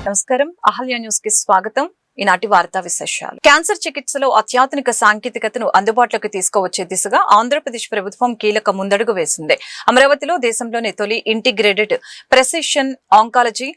నమస్కారం, అహల్య న్యూస్ కి స్వాగతం. ఈనాటి వార్తా విశేషాలు. క్యాన్సర్ చికిత్సలో అత్యాధునిక సాంకేతికతను అందుబాటులోకి తీసుకువచ్చే దిశగా ఆంధ్రప్రదేశ్ ప్రభుత్వం కీలక ముందడుగు వేసింది. అమరావతిలో దేశంలోని తొలి integrated precision oncology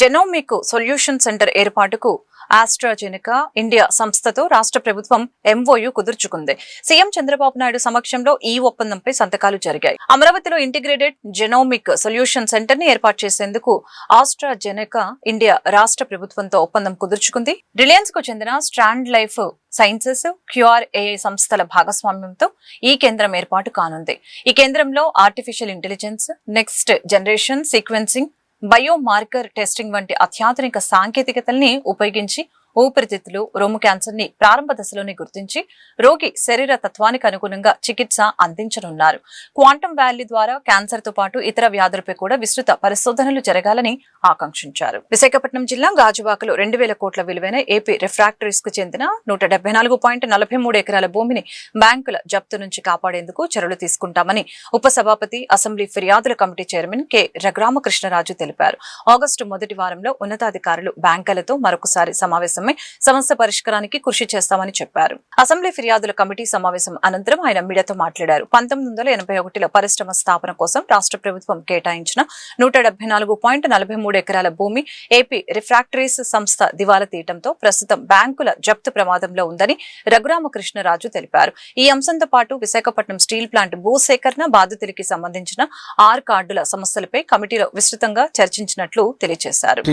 genomic solution centre ఏర్పాటుకు ఆస్ట్రాజెనెకా ఇండియా సంస్థతో రాష్ట్ర ప్రభుత్వం ఎంఓయూ కుదుర్చుకుంది. సీఎం చంద్రబాబు నాయుడు సమక్షంలో ఈ ఒప్పందంపై సంతకాలు జరిగాయి. అమరావతిలో ఇంటిగ్రేటెడ్ జెనోమిక్ సొల్యూషన్ సెంటర్ ని ఏర్పాటు చేసేందుకు ఆస్ట్రాజెనెకా ఇండియా రాష్ట్ర ప్రభుత్వంతో ఒప్పందం కుదుర్చుకుంది. రిలయన్స్ కు చెందిన స్ట్రాండ్ లైఫ్ సైన్సెస్, క్యూఆర్ఏఐ సంస్థల భాగస్వామ్యంతో ఈ కేంద్రం ఏర్పాటు కానుంది. ఈ కేంద్రంలో artificial intelligence, next generation sequencing, bio marker testing వంటి అత్యాధునిక సాంకేతికతల్ని ఉపయోగించి ఊపిరితిత్తులు, రొమ్ము క్యాన్సర్ ని ప్రారంభ దశలోనే గుర్తించి రోగి శరీర తత్వానికి అనుగుణంగా చికిత్స అందించనున్నారు. క్వాంటమ్ వ్యాలీ ద్వారా క్యాన్సర్ తో పాటు ఇతర వ్యాధులపై కూడా విస్తృత పరిశోధనలు జరగాలని ఆకాంక్షించారు. విశాఖపట్నం జిల్లా గాజువాకలో 2,000 కోట్ల విలువైన ఏపీ రిఫ్రాక్టరీస్ కు చెందిన 174.43 ఎకరాల భూమిని బ్యాంకుల జప్తు నుంచి కాపాడేందుకు చర్యలు తీసుకుంటామని ఉపసభాపతి, అసెంబ్లీ ఫిర్యాదుల కమిటీ చైర్మన్ కె రఘురామకృష్ణరాజు తెలిపారు. ఆగస్టు మొదటి వారంలో ఉన్నతాధికారులు బ్యాంకులతో మరొకసారి సమావేశమై సమస్య పరిష్కారానికి కృషి చేస్తామని చెప్పారు. అసెంబ్లీ ఫిర్యాదుల కమిటీ సమావేశం అనంతరం ఆయన మీడియాతో మాట్లాడారు. 1981లో పరిశ్రమ స్థాపన కోసం రాష్ట్ర ప్రభుత్వం కేటాయించిన 174.43 ఎకరాల భూమి ఏపీ రిఫ్రాక్టరీస్ సంస్థ దివాలా తీయటంతో ప్రస్తుతం బ్యాంకుల జప్తు ప్రమాదంలో ఉందని రఘురామకృష్ణరాజు తెలిపారు. ఈ అంశంతో పాటు విశాఖపట్నం స్టీల్ ప్లాంట్ భూసేకరణ బాధితులకి సంబంధించిన 6 కార్డుల సమస్యలపై కమిటీలో విస్తృతంగా చర్చించినట్లు తెలియజేశారు.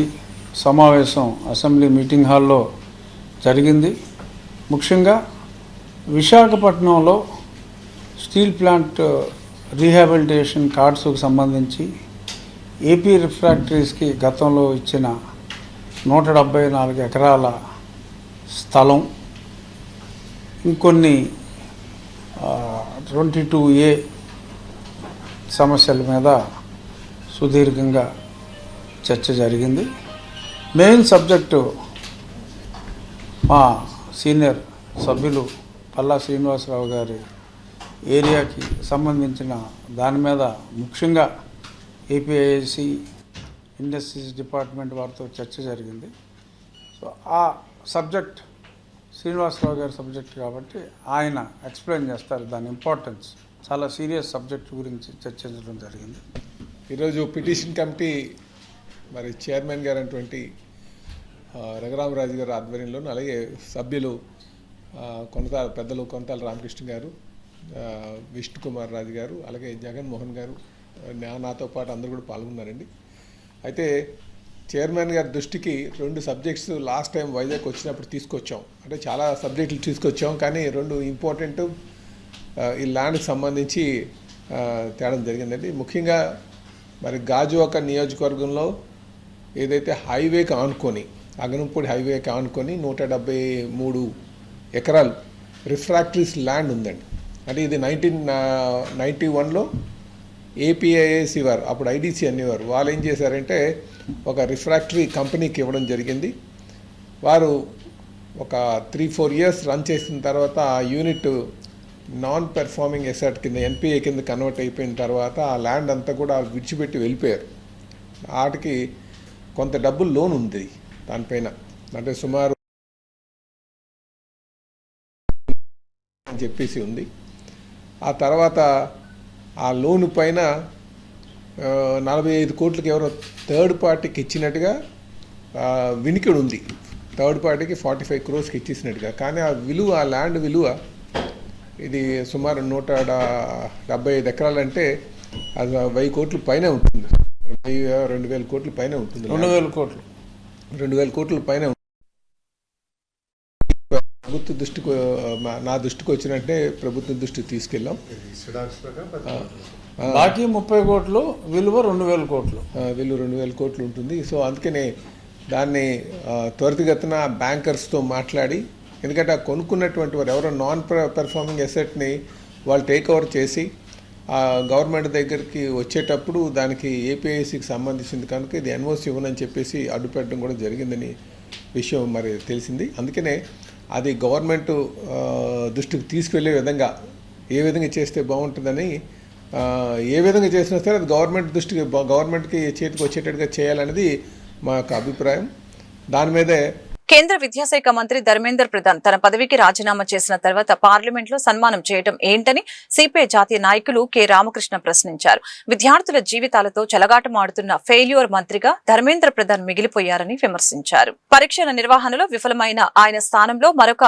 సమావేశం అసెంబ్లీ మీటింగ్ హాల్లో జరిగింది. ముఖ్యంగా విశాఖపట్నంలో స్టీల్ ప్లాంట్ రీహాబిలిటేషన్ కార్డ్స్కు సంబంధించి ఏపీ రిఫ్రాక్టరీస్కి గతంలో ఇచ్చిన 174 ఎకరాల స్థలం, ఇంకొన్ని 22A సమస్యల మీద సుదీర్ఘంగా చర్చ జరిగింది. మెయిన్ సబ్జెక్టు మా సీనియర్ సభ్యులు పల్లా శ్రీనివాసరావు గారి ఏరియాకి సంబంధించిన దాని మీద ముఖ్యంగా ఏపీఐఐసి ఇండస్ట్రీస్ డిపార్ట్మెంట్ వారితో చర్చ జరిగింది. సో ఆ సబ్జెక్ట్ శ్రీనివాసరావు గారి సబ్జెక్ట్ కాబట్టి ఆయన ఎక్స్ప్లెయిన్ చేస్తారు. దాని ఇంపార్టెన్స్, చాలా సీరియస్ సబ్జెక్ట్ గురించి చర్చించడం జరిగింది. ఈరోజు పిటిషన్ కమిటీ మరి చైర్మన్ గారు అటువంటి రఘురామరాజు గారు ఆధ్వర్యంలోనూ, అలాగే సభ్యులు పెద్దలు కొంతాల రామకృష్ణ గారు, విష్ణు కుమార్ రాజు గారు, అలాగే జగన్మోహన్ గారు, నాతో పాటు అందరూ కూడా పాల్గొన్నారండి. అయితే చైర్మన్ గారి దృష్టికి 2 సబ్జెక్ట్స్ లాస్ట్ టైం వైజాగ్ వచ్చినప్పుడు తీసుకొచ్చాం. అంటే చాలా సబ్జెక్టులు తీసుకొచ్చాం, కానీ 2 ఇంపార్టెంట్ ఈ ల్యాండ్కి సంబంధించి తేడం జరిగిందండి. ముఖ్యంగా మరి గాజువాక నియోజకవర్గంలో ఏదైతే హైవేకి ఆనుకొని, అగనంపూడి హైవేకి ఆనుకొని 173 ఎకరాలు రిఫ్రాక్టరీస్ ల్యాండ్ ఉందండి. అంటే ఇది 1991లో ఏపీఐఐసి వారు, అప్పుడు ఐడిసి అనేవారు, వాళ్ళు ఏం చేశారంటే ఒక రిఫ్రాక్టరీ కంపెనీకి ఇవ్వడం జరిగింది. వారు ఒక 3-4 ఇయర్స్ రన్ చేసిన తర్వాత ఆ యూనిట్ నాన్ పెర్ఫార్మింగ్ ఎసెట్ కింద, ఎన్పిఏ కింద కన్వర్ట్ అయిపోయిన తర్వాత ఆ ల్యాండ్ అంతా కూడా విడిచిపెట్టి వెళ్ళిపోయారు. వాటికి కొంత డబ్బులు లోన్ ఉంది దానిపైన, అంటే సుమారు అని చెప్పేసి ఉంది. ఆ తర్వాత ఆ లోను పైన 45 కోట్లకి ఎవరో థర్డ్ పార్టీకి ఇచ్చినట్టుగా వినికిడి ఉంది. థర్డ్ పార్టీకి 45 crores ఇచ్చేసినట్టుగా. కానీ ఆ విలువ, ఆ ల్యాండ్ విలువ ఇది సుమారు 175 ఎకరాలంటే అది 1000 కోట్ల పైన ఉంటుంది. 2,000 కోట్ల పైన ఉంటుంది. 2,000 కోట్ల పైన. ప్రభుత్వ దృష్టికి, నా దృష్టికి వచ్చినట్టే ప్రభుత్వ దృష్టికి తీసుకెళ్ళాం. బాకీ 30 కోట్లు, విలువ 2,000 కోట్లు, విలువ 2,000 కోట్లు ఉంటుంది. సో అందుకనే దాన్ని త్వరితగతిన బ్యాంకర్స్తో మాట్లాడి, ఎందుకంటే ఆ కొనుక్కున్నటువంటి వారు ఎవరో నాన్ పెర్ఫార్మింగ్ ఎసెట్ని వాళ్ళు టేక్ ఓవర్ చేసి గవర్నమెంట్ దగ్గరికి వచ్చేటప్పుడు దానికి ఏపీఐసికి సంబంధించింది కనుక ఇది ఎన్ఓసి ఇవ్వనని చెప్పేసి అడ్డుపెట్టడం కూడా జరిగిందని విషయం మరి తెలిసింది. అందుకనే అది గవర్నమెంట్ దృష్టికి తీసుకువెళ్ళే విధంగా ఏ విధంగా చేస్తే బాగుంటుందని, ఏ విధంగా చేసినా సరే అది గవర్నమెంట్ దృష్టికి, గవర్నమెంట్కి చేతికి వచ్చేటట్టుగా చేయాలనేది మా యొక్క అభిప్రాయం. దాని మీదే కేంద్ర విద్యాశాఖ మంత్రి ధర్మేంద్ర ప్రధాన్ తన పదవికి రాజీనామా చేసిన తర్వాత పార్లమెంట్ లో సన్మానం చేయడం ఏంటని సిపిఐ జాతీయ నాయకులు కె రామకృష్ణ ప్రశ్నించారు. విద్యార్థుల జీవితాలతో చెలగాటమాడుతున్న ఫెయిల్యూర్ మంత్రిగా ధర్మేంద్ర ప్రధాన్ మిగిలిపోయారని విమర్శించారు. పరీక్షల నిర్వహణలో విఫలమైన ఆయన స్థానంలో మరొక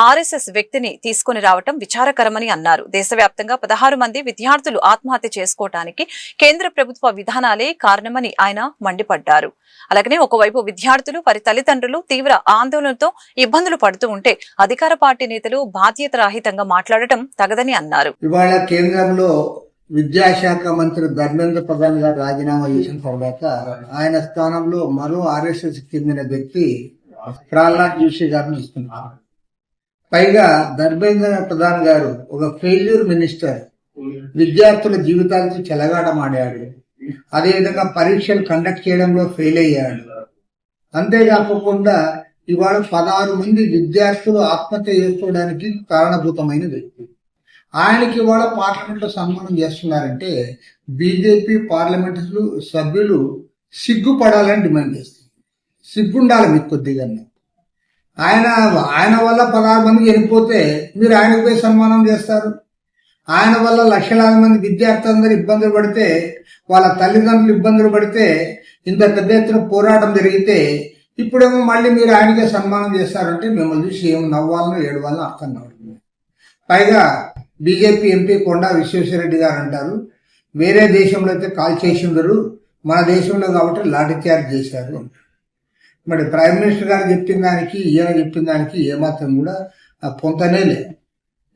ఆర్ఎస్ఎస్ వ్యక్తిని తీసుకుని రావడం విచారకరమని అన్నారు. దేశవ్యాప్తంగా 16 మంది విద్యార్థులు ఆత్మహత్య చేసుకోవడానికి కేంద్ర ప్రభుత్వ విధానాలే కారణమని ఆయన మండిపడ్డారు. అలాగనే ఒకవైపు విద్యార్థులు వారి తల్లిదండ్రులు తీవ్ర ఆందోళనతో ఇబ్బందులు పడుతూ ఉంటే అధికార పార్టీ నేతలు బాధ్యత రహితంగా మాట్లాడటం తగదని అన్నారు. ఇవాళ కేంద్రంలో విద్యాశాఖ మంత్రి ధర్మేంద్ర ప్రధాన్ గారు రాజీనామా చేసిన తర్వాత ఆయన స్థానంలో మరో ఆర్ఎస్ఎస్ చెందిన వ్యక్తి ప్రహ్లాద్ జోషి గారిని ఇస్తున్నారు. పైగా ధర్మేంద్ర ప్రధాన్ గారు ఒక ఫెయిల్యూర్ మినిస్టర్, విద్యార్థుల జీవితాలతో చెలగాటమాడాడు. అదేవిధంగా పరీక్షలు కండక్ట్ చేయడంలో ఫెయిల్ అయ్యాడు. అంతేకాకుండా ఇవాళ 16 మంది విద్యార్థులు ఆత్మహత్య చేసుకోవడానికి కారణభూతమైన వ్యక్తి. ఆయనకి ఇవాళ పార్లమెంట్ లో సన్మానం చేస్తున్నారంటే బీజేపీ పార్లమెంటు సభ్యులు సిగ్గుపడాలని డిమాండ్ చేస్తారు. సిగ్గుండాలి మీకు కొద్దిగా. ఆయన వల్ల 16 మంది చనిపోతే మీరు ఆయనకు పోయి సన్మానం చేస్తారు. ఆయన వల్ల లక్షలాది మంది విద్యార్థులందరూ ఇబ్బందులు పడితే, వాళ్ళ తల్లిదండ్రులు ఇబ్బందులు పడితే, ఇంత పెద్ద ఎత్తున పోరాటం జరిగితే ఇప్పుడేమో మళ్ళీ మీరు ఆయనకే సన్మానం చేస్తారంటే మిమ్మల్ని చూసి ఏమో నవ్వాలనో ఏడవాలనో అర్థం కావట్లేదు. పైగా బీజేపీ ఎంపీ కొండా విశ్వేశ్వరరెడ్డి గారు అంటారు, వేరే దేశంలో అయితే కాల్ చేసిందరు, మన దేశంలో కాబట్టి లాఠీ చార్జ్ చేశారు. మరి ప్రైమ్ మినిస్టర్ గారు చెప్పిన దానికి ఈయన చెప్పిన దానికి ఏమాత్రం కూడా పొంతనే లేదు.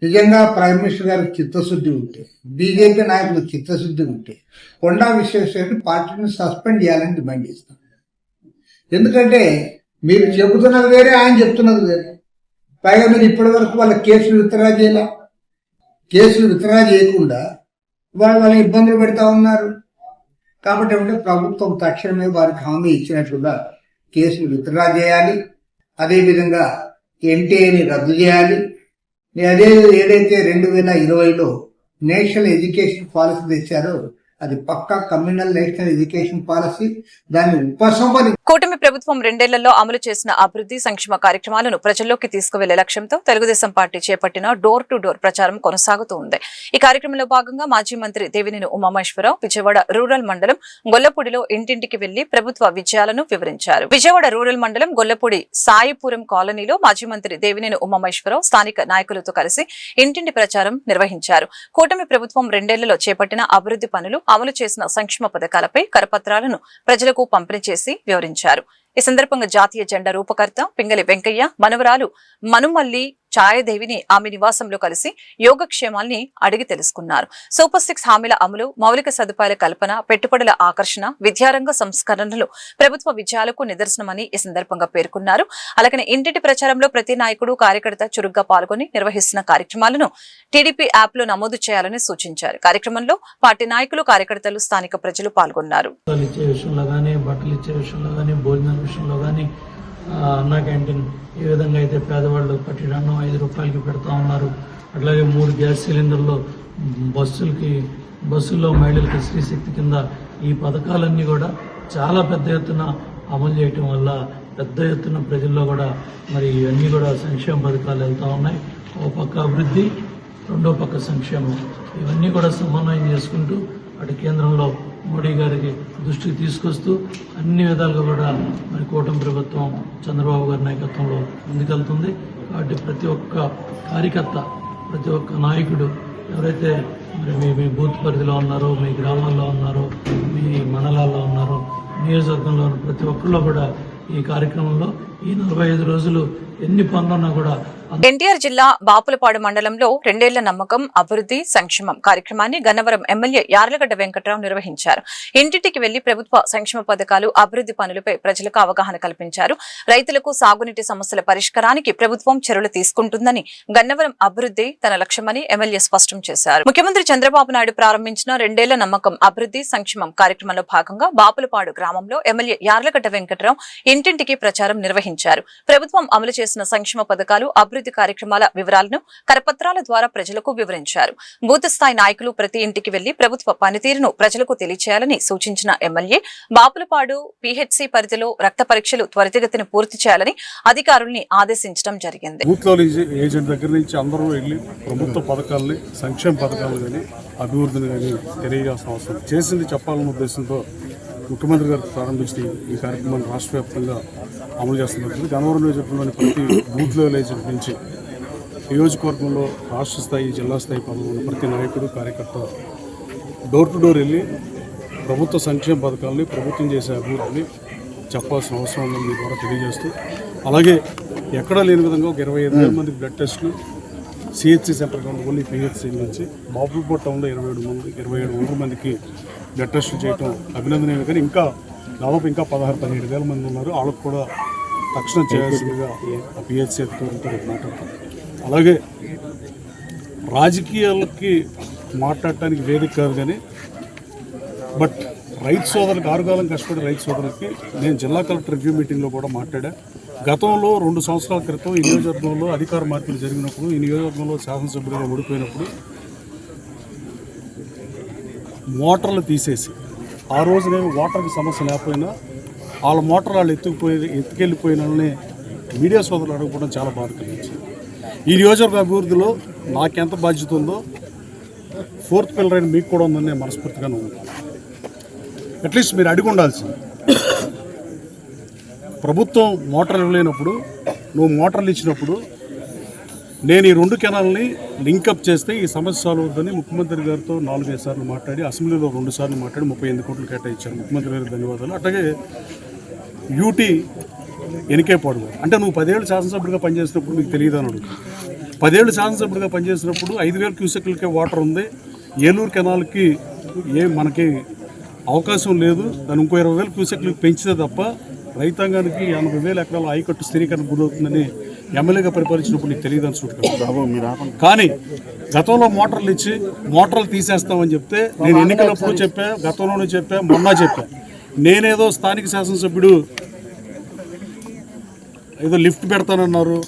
నిజంగా ప్రైమ్ మినిస్టర్ గారికి చిత్తశుద్ధి ఉంటే, బీజేపీ నాయకులు చిత్తశుద్ధి ఉంటే కొండా విశ్వేశ్వరరెడ్డి పార్టీని సస్పెండ్ చేయాలని డిమాండ్ చేస్తాం. ఎందుకంటే మీరు చెబుతున్నది వేరే, ఆయన చెప్తున్నది వేరే. పైగా మీరు ఇప్పటి వరకు వాళ్ళ కేసులు విత్డ్రా చేయాల. కేసులు విత్డ్రా చేయకుండా వాళ్ళని ఇబ్బందులు పెడతా ఉన్నారు. కాబట్టి ఏమంటే ప్రభుత్వం తక్షణమే వారికి హామీ ఇచ్చినట్లుగా కేసులు విత్డ్రా చేయాలి. అదేవిధంగా ఎన్టీఏని రద్దు చేయాలి. అదే ఏదైతే 2020లో నేషనల్ ఎడ్యుకేషన్ పాలసీ తెచ్చారో అది పక్కా కమ్యూనల్ నేషనల్ ఎడ్యుకేషన్ పాలసీ, దాన్ని ఉపసంహరి. కూటమి ప్రభుత్వం 2 ఏళ్లలో అమలు చేసిన అభివృద్ధి సంక్షేమ కార్యక్రమాలను ప్రజల్లోకి తీసుకువెళ్లే లక్ష్యంతో తెలుగుదేశం పార్టీ చేపట్టిన డోర్ టు డోర్ ప్రచారం కొనసాగుతూ ఉంది. ఈ కార్యక్రమంలో భాగంగా మాజీ మంత్రి దేవినేని ఉమామహేశ్వరరావు విజయవాడ రూరల్ మండలం గొల్లపూడిలో ఇంటింటికి వెళ్లి ప్రభుత్వ విజయాలను వివరించారు. విజయవాడ రూరల్ మండలం గొల్లపూడి సాయిపురం కాలనీలో మాజీ మంత్రి దేవినేని ఉమామహేశ్వరరావు స్థానిక నాయకులతో కలిసి ఇంటింటి ప్రచారం నిర్వహించారు. కూటమి ప్రభుత్వం 2 ఏళ్లలో చేపట్టిన అభివృద్ధి పనులు, అమలు చేసిన సంక్షేమ పథకాలపై కరపత్రాలను ప్రజలకు పంపిణీ చేసి వివరించారు. ఈ సందర్భంగా జాతీయ జెండా రూపకర్త పింగళి వెంకయ్య మనవరాలు మనుమల్లి ఛాయాదేవిని ఆమె నివాసంలో కలిసి యోగక్షేమాల్ని అడిగి తెలుసుకున్నారు. సూపర్ 6 హామీల అమలు, మౌలిక సదుపాయాల కల్పన, పెట్టుబడుల ఆకర్షణ, విద్యారంగ సంస్కరణలు ప్రభుత్వ విజయాలకు నిదర్శనమని ఈ సందర్భంగా పేర్కొన్నారు. అలాగే ఇంటింటి ప్రచారంలో ప్రతి నాయకుడు, కార్యకర్త చురుగ్గా పాల్గొని నిర్వహిస్తున్న కార్యక్రమాలను టీడీపీ యాప్ లో నమోదు చేయాలని సూచించారు. కార్యక్రమంలో పార్టీ నాయకులు, కార్యకర్తలు, స్థానిక ప్రజలు పాల్గొన్నారు. అన్నా క్యాంటీన్ ఏ విధంగా అయితే పేదవాళ్ళు పట్టిడన్నం 5 రూపాయలకి పెడతా ఉన్నారు. అట్లాగే 3 గ్యాస్ సిలిండర్లు బస్సుల్లో మహిళలకు శ్రీశక్తి కింద ఈ పథకాలన్నీ కూడా చాలా పెద్ద ఎత్తున అమలు చేయటం వల్ల పెద్ద ఎత్తున ప్రజల్లో కూడా మరి ఇవన్నీ కూడా సంక్షేమ పథకాలు వెళ్తూ ఉన్నాయి. ఓ పక్క అభివృద్ధి, రెండో పక్క సంక్షేమం, ఇవన్నీ కూడా సమన్వయం చేసుకుంటూ అటు కేంద్రంలో మోడీ గారికి దృష్టికి తీసుకొస్తూ అన్ని విధాలుగా కూడా మరి కూటమి ప్రభుత్వం చంద్రబాబు గారి నాయకత్వంలో ముందుకెళ్తుంది. కాబట్టి ప్రతి ఒక్క కార్యకర్త, ప్రతి ఒక్క నాయకుడు ఎవరైతే మరి మీ బూత్ పరిధిలో ఉన్నారో, మీ గ్రామాల్లో ఉన్నారో, మీ మండలాల్లో ఉన్నారో, నియోజకవర్గంలో ఉన్న ప్రతి ఒక్కరిలో కూడా ఈ కార్యక్రమంలో ఈ 45 రోజులు ఎన్ని పనులున్నా కూడా ఎన్టీఆర్ జిల్లా బాపులపాడు మండలంలో 2 ఏళ్ల నమ్మకం, అభివృద్ధి, సంక్షేమం కార్యక్రమాన్ని గన్నవరం ఎమ్మెల్యే యార్లగడ్డ వెంకట్రావు నిర్వహించారు. ఇంటింటికి వెళ్లి ప్రభుత్వ సంక్షేమ పథకాలు, అభివృద్ధి పనులపై ప్రజలకు అవగాహన కల్పించారు. రైతులకు సాగునీటి సమస్యల పరిష్కారానికి ప్రభుత్వం చర్యలు తీసుకుంటుందని, గన్నవరం అభివృద్ధి తన లక్ష్యమని ఎమ్మెల్యే స్పష్టం చేశారు. ముఖ్యమంత్రి చంద్రబాబు నాయుడు ప్రారంభించిన 2 ఏళ్ల నమ్మకం, అభివృద్ధి, సంక్షేమం కార్యక్రమంలో భాగంగా బాపులపాడు గ్రామంలో ఎమ్మెల్యే యార్లగడ్డ వెంకట్రావు ఇంటింటికి ప్రచారం నిర్వహించారు. నిర్వహించారు. ప్రభుత్వం అమలు చేసిన సంక్షేమ పథకాలు, అభివృద్ధి కార్యక్రమాల వివరాలను కరపత్రాల ద్వారా ప్రజలకు వివరించారు. బూత్ స్థాయి నాయకులు ప్రతి ఇంటికి వెళ్లి ప్రభుత్వ పనితీరును ప్రజలకు తెలియచేయాలని సూచించిన ఎమ్మెల్యే బాపులపాడు పీహెచ్సీ పరిధిలో రక్త పరీక్షలు త్వరితగతిన పూర్తి చేయాలని అధికారుల్ని ఆదేశించడం జరిగింది. బూత్ లో ఏజెంట్ దగ్గర నుంచి అందరూ వెళ్ళి ప్రభుత్వ పథకాలని, సంక్షేమ పథకాలు కానీ, అభివృద్ధిని కానీ తెలియజేసిన అవసరం చేసింది చెప్పాలన్న ఉద్దేశంతో ముఖ్యమంత్రి గారు ప్రారంభించిన ఈ కార్యక్రమాన్ని రాష్ట్ర వ్యాప్తంగా అమలు చేస్తున్నారు. గన్నవరం నియోజకవర్గంలోని ప్రతి బూత్ లెవెల్ ఏజెంట్ నుంచి నియోజకవర్గంలో రాష్ట్ర స్థాయి, జిల్లా స్థాయి పదవులు ఉన్న ప్రతి నాయకుడు, కార్యకర్త డోర్ టు డోర్ వెళ్ళి ప్రభుత్వ సంక్షేమ పథకాలని, ప్రభుత్వం చేసే అభివృద్ధిని చెప్పాల్సిన అవసరం ఉందని మీ ద్వారా తెలియజేస్తూ, అలాగే ఎక్కడా లేని విధంగా ఒక 25,000 మందికి బ్లడ్ టెస్టులు సిహెచ్సి సెంటర్ కానీ ఓన్లీ పిహెచ్సి నుంచి బాపులపాడు టౌన్లో 2700 మందికి బ్లడ్ టెస్టులు చేయడం అభినందనీయం. కానీ ఇంకా దాదాపు 17,000 మంది ఉన్నారు. వాళ్ళకు కూడా తక్షణం చేయాల్సిందిగా పిహెచ్సి అధికారులతో మాట్లాడతాం. అలాగే రాజకీయాలకి మాట్లాడటానికి వేదిక కాదు, కానీ బట్ రైతు సోదరులకు, ఆరుగాలం కష్టపడే రైతు సోదరులకి నేను జిల్లా కలెక్టర్ రివ్యూ మీటింగ్లో కూడా మాట్లాడా. గతంలో 2 సంవత్సరాల క్రితం ఈ నియోజకవర్గంలో అధికార మార్పులు జరిగినప్పుడు, ఈ నియోజకవర్గంలో శాసనసభ్యులుగా ఓడిపోయినప్పుడు మోటార్లు తీసేసి, ఆ రోజు నేను వాటర్కి సమస్య లేకపోయినా వాళ్ళ మోటార్ వాళ్ళు ఎత్తుకెళ్ళిపోయిన వాళ్ళని మీడియా సోదరులు అడగకపోవడం చాలా బాధ కలిగించింది. ఈ నియోజకవర్గ అభివృద్ధిలో నాకెంత బాధ్యత ఉందో 4th పిల్లర్ అయిన మీకు కూడా ఉందని నేను మనస్ఫూర్తిగానే ఉన్నాను. అట్లీస్ట్ మీరు అడిగి ఉండాల్సింది. ప్రభుత్వం మోటార్లు ఇవ్వలేనప్పుడు, నువ్వు మోటార్లు ఇచ్చినప్పుడు నేను ఈ 2 కెనాల్ని లింకప్ చేస్తే ఈ సమస్య సాల్వ్ అవుతుందని ముఖ్యమంత్రి గారితో 4-5 సార్లు మాట్లాడి, అసెంబ్లీలో 2 సార్లు మాట్లాడి 38 కోట్లు కేటాయించారు. ముఖ్యమంత్రి గారికి ధన్యవాదాలు. అట్లాగే యూటీ ఎనికేపాడు గారు, అంటే నువ్వు 10 ఏళ్ళు శాసనసభ్యుడిగా పనిచేసినప్పుడు నీకు తెలియదు అని అడుగుతుంది. 10 ఏళ్ళు శాసనసభ్యుడిగా పనిచేసినప్పుడు 5,000 క్యూసెక్లకే వాటర్ ఉంది. ఏలూరు కెనాల్కి మనకి అవకాశం లేదు. దాన్ని ఇంకో 20,000 క్యూసెక్లకు పెంచితే తప్ప రైతాంగానికి 80,000 ఎకరాల ఆయకట్టు స్థిరీకరణ గురవుతుందని ఎమ్మెల్యేగా పరిపాలించినప్పుడు నీకు తెలియదు అని చూడటం. కానీ గతంలో మోటార్లు ఇచ్చి మోటార్లు తీసేస్తామని చెప్తే నేను ఎన్నికలప్పుడు చెప్పా, గతంలోనే చెప్పా, మొన్న చెప్పా. నేనేదో స్థానిక శాసనసభ్యుడు ఏదో లిఫ్ట్ పెడతానన్నారు,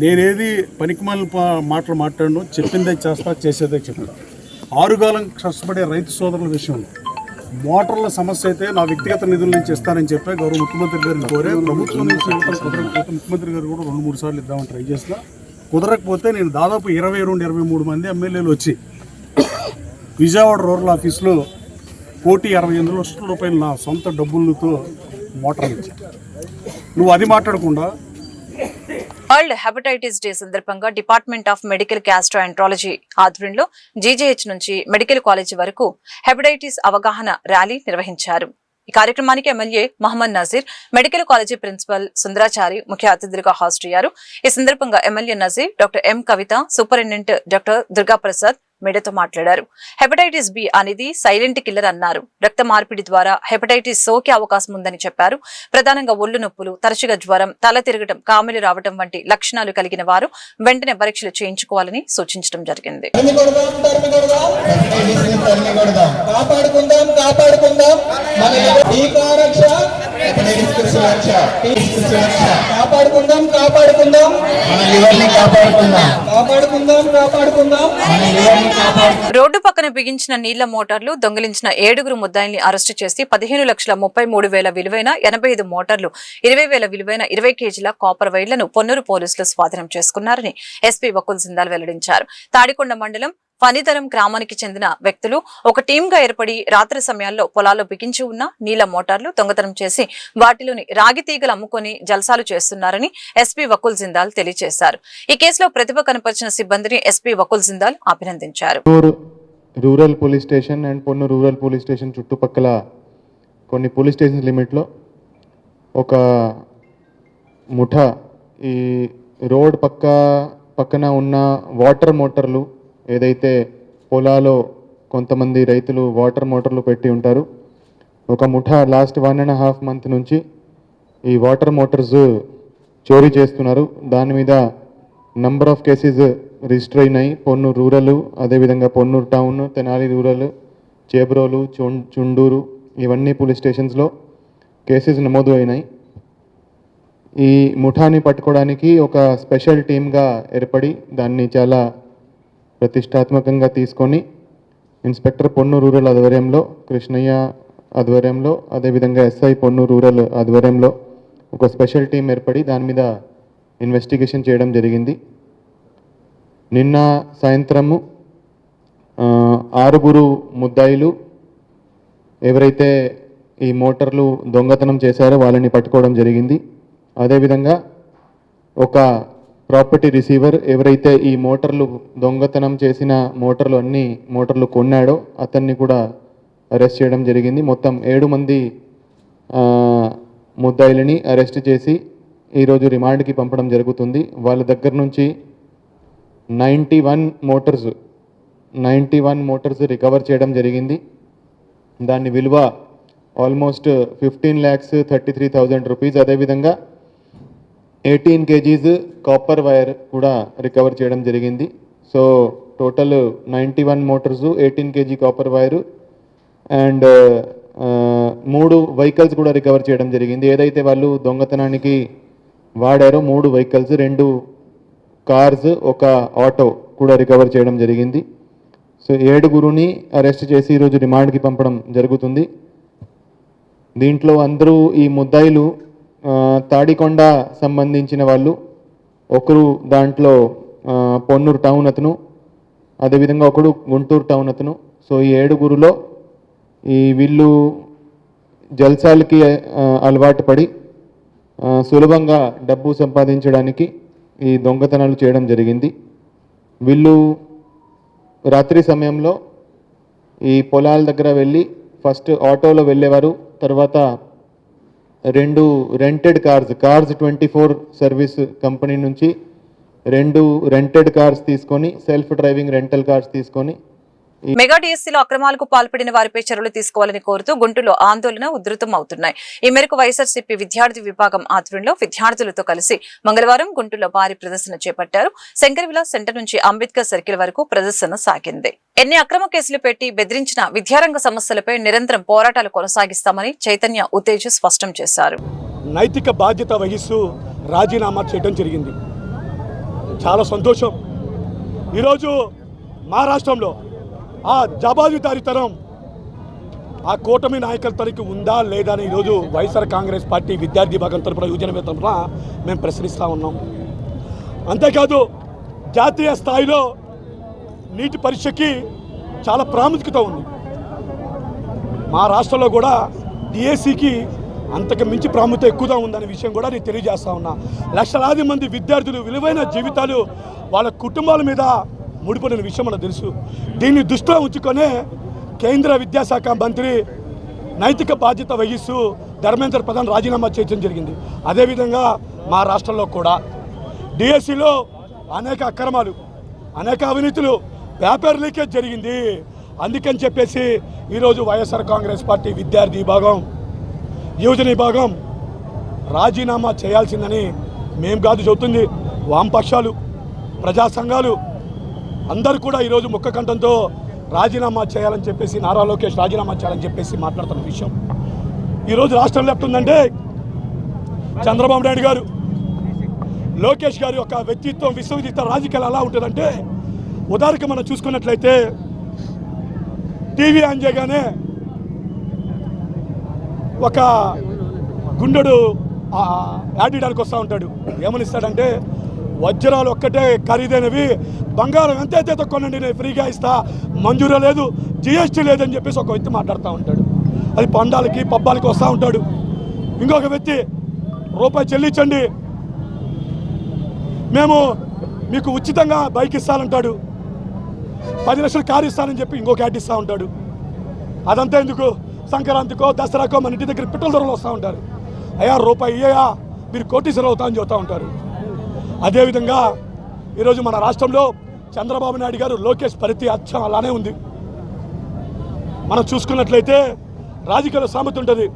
నేనేది పనికిమాలిన మాటలు మాట్లాడను, చెప్పిందే చేస్తా, చేసేదే చెప్తా. ఆరుగాలం కష్టపడే రైతు సోదరుల విషయంలో మోటార్ల సమస్య అయితే నా వ్యక్తిగత నిధుల నుంచి ఇస్తానని చెప్పి గౌరవ ముఖ్యమంత్రి గారిని కోరే, ప్రభుత్వం నుంచి కుదరకపోతే ముఖ్యమంత్రి గారు కూడా 2-3 సార్లు ఇద్దామని ట్రై చేస్తా. కుదరకపోతే నేను దాదాపు 22-23 మంది ఎమ్మెల్యేలు వచ్చి విజయవాడ రూరల్ ఆఫీస్లో 1,68 లక్షల రూపాయలు నా సొంత డబ్బులతో మోటార్లు ఇచ్చాను. నువ్వు అది మాట్లాడకుండా వరల్డ్ హెపటైటిస్ డే సందర్భంగా డిపార్ట్మెంట్ ఆఫ్ మెడికల్ గ్యాస్ట్రోఎంట్రాలజీ ఆధ్వర్యంలో జీజేహెచ్ నుంచి మెడికల్ కాలేజీ వరకు హెపటైటిస్ అవగాహన ర్యాలీ నిర్వహించారు. ఈ కార్యక్రమానికి MLA Mohammed Nazir, medical college principal Sundarachari ముఖ్య అతిథులుగా హాజరయ్యారు. ఈ సందర్భంగా MLA Nazir, doctor M Kavitha, superintendent doctor Durgaprasad మీడియాతో మాట్లాడారు. హెపటైటిస్ బి అనేది సైలెంట్ కిల్లర్ అన్నారు. రక్త మార్పిడి ద్వారా హెపటైటిస్ సోకే అవకాశం ఉందని చెప్పారు. ప్రధానంగా ఒళ్ళు నొప్పులు, తరచుగా జ్వరం, తల తిరగటం, కామెలు రావడం వంటి లక్షణాలు కలిగిన వారు వెంటనే పరీక్షలు చేయించుకోవాలని సూచించడం జరిగింది. రోడ్డు పక్కన బిగించిన నీళ్ల మోటార్లు దొంగిలించిన 7 ముద్దాయిల్ని అరెస్టు చేసి 15,33,000 విలువైన 85 మోటార్లు, 20,000 విలువైన 20 కేజీల కాపర్ వైర్లను పొన్నూరు పోలీసులు స్వాధీనం చేసుకున్నారని ఎస్పీ వకుల్ జిందాల్ వెల్లడించారు. తాడికొండ మండలం ఫణిధరం గ్రామానికి చెందిన వ్యక్తులు ఒక టీంగా ఏర్పడి రాత్రి సమయాల్లో పొలాల్లో బిగించి ఉన్న నీళ్ల మోటార్లు దొంగతనం చేసి వాటిలోని రాగి తీగలు అమ్ముకొని జల్సాలు చేస్తున్నారని ఎస్పీ వకుల్ జిందాల్ తెలియజేశారు. ఈ కేసులో ప్రతిభ కనపరిచిన సిబ్బందిని ఎస్పీ వకుల్ జిందాల్ అభినందించారు. Rural police station and Ponnur rural police station చుట్టుపక్కల కొన్ని పోలీస్ స్టేషన్ లిమిట్లో ఒక ముఠా ఈ రోడ్ పక్కన ఉన్న వాటర్ మోటార్లు ఏదైతే పొలాలో కొంతమంది రైతులు వాటర్ మోటార్లు పెట్టి ఉంటారు, ఒక ముఠా లాస్ట్ 1.5 మంత్ నుంచి ఈ వాటర్ మోటార్స్ చోరీ చేస్తున్నారు. దాని మీద నంబర్ ఆఫ్ కేసెస్ రిజిస్టర్ అయినాయి. పొన్నూరు రూరల్, అదేవిధంగా పొన్నూరు టౌన్, తెనాలి రూరల్, చేబ్రోలు, చుండూరు ఇవన్నీ పోలీస్ స్టేషన్స్లో కేసెస్ నమోదు అయినాయి. ఈ ముఠాని పట్టుకోవడానికి ఒక స్పెషల్ టీమ్గా ఏర్పడి దాన్ని చాలా ప్రతిష్టాత్మకంగా తీసుకొని ఇన్స్పెక్టర్ పొన్ను రూరల్ ఆధ్వర్యంలో, కృష్ణయ్య ఆధ్వర్యంలో, అదేవిధంగా ఎస్ఐ పొన్ను రూరల్ ఆధ్వర్యంలో ఒక స్పెషల్ టీం ఏర్పడి దాని మీద ఇన్వెస్టిగేషన్ చేయడం జరిగింది. నిన్న సాయంత్రము 6 ముద్దాయిలు ఎవరైతే ఈ మోటార్లు దొంగతనం చేశారో వాళ్ళని పట్టుకోవడం జరిగింది. అదేవిధంగా ఒక ప్రాపర్టీ రిసీవర్ ఎవరైతే ఈ మోటార్లు దొంగతనం చేసిన అన్ని మోటార్లు కొన్నాడో అతన్ని కూడా అరెస్ట్ చేయడం జరిగింది. మొత్తం 7 మంది ముద్దాయిలని అరెస్ట్ చేసి ఈరోజు రిమాండ్కి పంపడం జరుగుతుంది. వాళ్ళ దగ్గర నుంచి 91 మోటార్స్ రికవర్ చేయడం జరిగింది. దాని విలువ ఆల్మోస్ట్ 15,33,000 రూపీస్. అదేవిధంగా 18 kgs కాపర్ వైర్ కూడా రికవర్ చేయడం జరిగింది. So total 91 Motors, 18 kg copper wire and 3 vehicles కూడా రికవర్ చేయడం జరిగింది. ఏదైతే వాళ్ళు దొంగతనానికి వాడారో 3 వెహికల్స్, 2 కార్స్, ఒక ఆటో కూడా రికవర్ చేయడం జరిగింది. సో 7 అరెస్ట్ చేసి ఈరోజు రిమాండ్కి పంపడం జరుగుతుంది. దీంట్లో అందరూ ఈ ముద్దాయిలు తాడికొండ సంబంధించిన వాళ్ళు. ఒకరు దాంట్లో పొన్నూరు టౌన్ అతను, అదేవిధంగా ఒకడు గుంటూరు టౌన్ అతను. సో ఈ 7 వీళ్ళు జల్సాలకి అలవాటు పడి సులభంగా డబ్బు సంపాదించడానికి ఈ దొంగతనాలు చేయడం జరిగింది. వీళ్ళు రాత్రి సమయంలో ఈ పొలాల దగ్గర వెళ్ళి ఫస్ట్ ఆటోలో వెళ్ళేవారు. తర్వాత 2 రెంటెడ్ కార్స్ 24 సర్వీస్ కంపెనీ నుంచి 2 రెంటెడ్ కార్స్ తీసుకొని, సెల్ఫ్ డ్రైవింగ్ రెంటల్ కార్స్ తీసుకొని మెగా డిఎస్సీలో అక్రమాలకు పాల్పడిన వారిపై చర్యలు తీసుకోవాలని కోరుతూ గుంటూరులో ఆందోళన ఉధృతం అవుతున్నాయి. ఈ మేరకు వైఎస్ఆర్సీపీ విద్యార్థి విభాగం ఆధ్వర్యంలో విద్యార్థులతో కలిసి మంగళవారం గుంటూరులో భారీ ప్రదర్శన చేపట్టారు. శంకరవిలాస్ సెంటర్ నుంచి అంబేద్కర్ సర్కిల్ వరకు ప్రదర్శన సాగింది. ఎన్ని అక్రమ కేసులు పెట్టి బెదిరించిన విద్యారంగ సమస్యలపై నిరంతరం పోరాటాలు కొనసాగిస్తామని చైతన్య ఉత్తేజ స్పష్టం చేశారు. నైతిక బాధ్యత వహిస్తూ రాజీనామా చేయడం జరిగింది. చాలా సంతోషం. ఈరోజు మా రాష్ట్రంలో ఆ జవాబుదారీతనం ఆ కూటమి నాయకత్వానికి ఉందా లేదా అని ఈరోజు వైఎస్ఆర్ కాంగ్రెస్ పార్టీ విద్యార్థి విభాగం తరపున, యువజన తరపున మేము ప్రశ్నిస్తూ ఉన్నాం. అంతేకాదు జాతీయ స్థాయిలో నీటి పరీక్షకి చాలా ప్రాముఖ్యత ఉంది. మా రాష్ట్రంలో కూడా డిఎస్సికి అంతకు మించి ప్రాముఖ్యత ఎక్కువగా ఉందనే విషయం కూడా నేను తెలియజేస్తా ఉన్నా. లక్షలాది మంది విద్యార్థులు విలువైన జీవితాలు వాళ్ళ కుటుంబాల మీద ముడిపడిన విషయం మనకు తెలుసు. దీన్ని దృష్టిలో ఉంచుకొనే కేంద్ర విద్యాశాఖ మంత్రి నైతిక బాధ్యత వహిస్తూ ధర్మేంద్ర ప్రధాన్ రాజీనామా చేయడం జరిగింది. అదేవిధంగా మా రాష్ట్రంలో కూడా డిఎస్సిలో అనేక అక్రమాలు, అనేక అవినీతులు, పేపర్ లీకేజ్ జరిగింది. అందుకని చెప్పేసి ఈరోజు వైఎస్ఆర్ కాంగ్రెస్ పార్టీ విద్యార్థి విభాగం, యువజన విభాగం రాజీనామా చేయాల్సిందని మేము కాదు చెబుతుంది, వామపక్షాలు, ప్రజా సంఘాలు అందరూ కూడా ఈరోజు ముక్క కంఠంతో రాజీనామా చేయాలని చెప్పేసి, నారా లోకేష్ రాజీనామా చేయాలని చెప్పేసి మాట్లాడుతున్న విషయం ఈరోజు రాష్ట్రంలో ఎట్లుందంటే, చంద్రబాబు నాయుడు గారు, లోకేష్ గారి యొక్క వ్యక్తిత్వం, విశ్వవిద్యాలయ రాజకీయాలు ఎలా ఉంటుందంటే, ఉదాహరణకు మనం చూసుకున్నట్లయితే టీవీ ఆన్ చేయగానే ఒక గుండెడు యాడ్ చేయడానికి వస్తూ ఉంటాడు. ఏమని ఇస్తాడంటే, వజ్రాలు ఒక్కటే ఖరీదైనవి, బంగారం ఎంతైతే కొనండి నేను ఫ్రీగా ఇస్తా, మంజూరు లేదు, జిఎస్టీ లేదని చెప్పేసి ఒక వ్యక్తి మాట్లాడుతూ ఉంటాడు. అది పండాలకి పబ్బాలకి వస్తూ ఉంటాడు. ఇంకొక వ్యక్తి రూపాయి చెల్లించండి మేము మీకు ఉచితంగా బైక్ ఇస్తానంటాడు. 10 లక్షలు కారు ఇస్తానని చెప్పి ఇంకొక యాడ్ ఇస్తూ ఉంటాడు. అదంతా ఎందుకు, సంక్రాంతికో దసరాకో మన ఇంటి దగ్గర పెట్రోల్ ధరలు వస్తూ ఉంటారు. అయ్యా రూపాయి ఇయ్యా మీరు కోటీశ్వరం అవుతా అని చెబుతూ ఉంటారు. అదేవిధంగా ఈరోజు మన రాష్ట్రంలో చంద్రబాబు నాయుడు గారు, లోకేష్ పరిస్థితి అచ్చం అలానే ఉంది. మనం చూసుకున్నట్లయితే రాజకీయాల సామెత ఉంటుంది,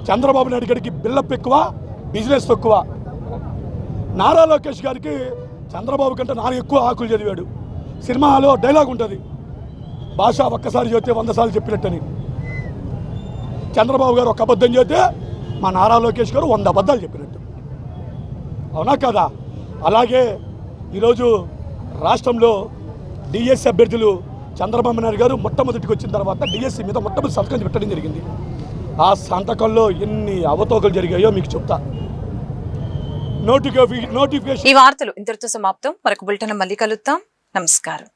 చంద్రబాబు నాయుడు గారికి బిల్డప్ ఎక్కువ, బిజినెస్ తక్కువ. నారా లోకేష్ గారికి చంద్రబాబు కంటే 4 ఎక్కువ ఆకులు చదివాడు. సినిమాలో డైలాగ్ ఉంటుంది, భాష ఒక్కసారి చెబితే 100 సార్లు చెప్పినట్టని. చంద్రబాబు గారు ఒక అబద్ధం చెబితే మా నారా లోకేష్ గారు 100 అబద్ధాలు చెప్పినట్టు. అవునా కదా? అలాగే ఈరోజు రాష్ట్రంలో డిఎస్సి అభ్యర్థులు చంద్రబాబు నాయుడు గారు మొట్టమొదటికి వచ్చిన తర్వాత డిఎస్సి మీద మొట్టమొదటి సంతకం పెట్టడం జరిగింది. ఆ సంతకంలో ఎన్ని అవతోకలు జరిగాయో మీకు చెప్తా. నోటిఫికేషన్. ఈ వార్తలు ఇంతటితో సమాప్తం. మరొక బులెటిన్ మళ్ళీ కలుద్దాం. నమస్కారం.